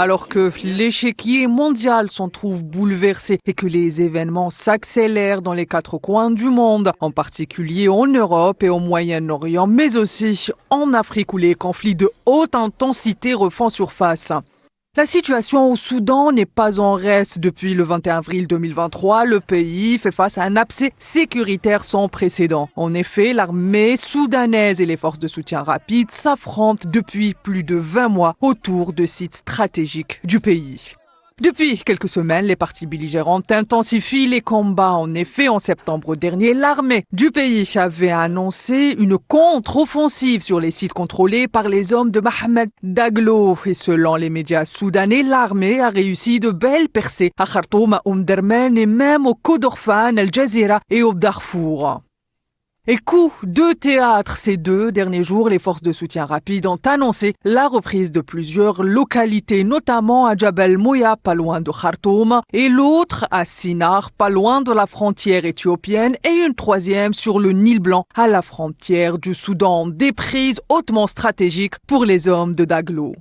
Alors que l'échiquier mondial s'en trouve bouleversé et que les événements s'accélèrent dans les quatre coins du monde, en particulier en Europe et au Moyen-Orient, mais aussi en Afrique où les conflits de haute intensité refont surface. La situation au Soudan n'est pas en reste. Depuis le 21 avril 2023, le pays fait face à un abcès sécuritaire sans précédent. En effet, l'armée soudanaise et les forces de soutien rapide s'affrontent depuis plus de 20 mois autour de sites stratégiques du pays. Depuis quelques semaines, les parties belligérantes intensifient les combats. En effet, en septembre dernier, l'armée du pays avait annoncé une contre-offensive sur les sites contrôlés par les hommes de Mohamed Daglo. Et selon les médias soudanais, l'armée a réussi de belles percées à Khartoum, à Derman et même au Kordofan, Al Jazira et au Darfour. Et coup de théâtre, ces 2 derniers jours, les forces de soutien rapide ont annoncé la reprise de plusieurs localités, notamment à Jabal Mouya, pas loin de Khartoum, et l'autre à Sinar, pas loin de la frontière éthiopienne, et une 3e sur le Nil Blanc, à la frontière du Soudan. Des prises hautement stratégiques pour les hommes de Daglo.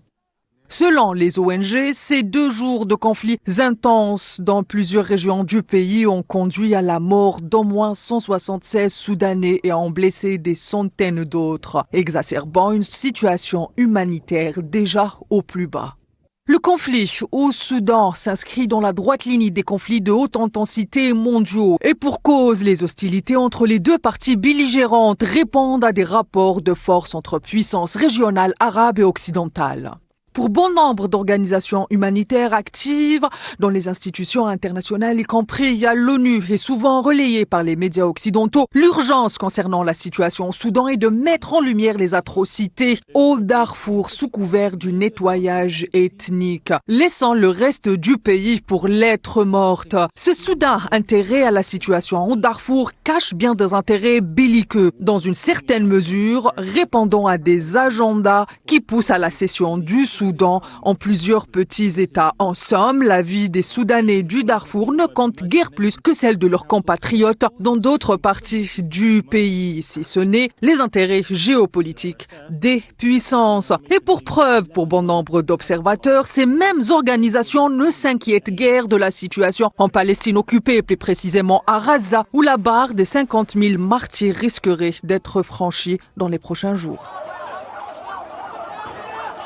Selon les ONG, ces 2 jours de conflits intenses dans plusieurs régions du pays ont conduit à la mort d'au moins 176 Soudanais et ont blessé des centaines d'autres, exacerbant une situation humanitaire déjà au plus bas. Le conflit au Soudan s'inscrit dans la droite ligne des conflits de haute intensité mondiaux et pour cause, les hostilités entre les 2 parties belligérantes répondent à des rapports de force entre puissances régionales arabes et occidentales. Pour bon nombre d'organisations humanitaires actives dans les institutions internationales, y compris à l'ONU et souvent relayées par les médias occidentaux, l'urgence concernant la situation au Soudan est de mettre en lumière les atrocités au Darfour sous couvert du nettoyage ethnique, laissant le reste du pays pour lettre morte. Ce soudain intérêt à la situation au Darfour cache bien des intérêts belliqueux, dans une certaine mesure répondant à des agendas qui poussent à la cession du Soudan en plusieurs petits États. En somme, la vie des Soudanais du Darfour ne compte guère plus que celle de leurs compatriotes dans d'autres parties du pays, si ce n'est les intérêts géopolitiques des puissances. Et pour preuve, pour bon nombre d'observateurs, ces mêmes organisations ne s'inquiètent guère de la situation en Palestine occupée, plus précisément à Gaza, où la barre des 50 000 martyrs risquerait d'être franchie dans les prochains jours.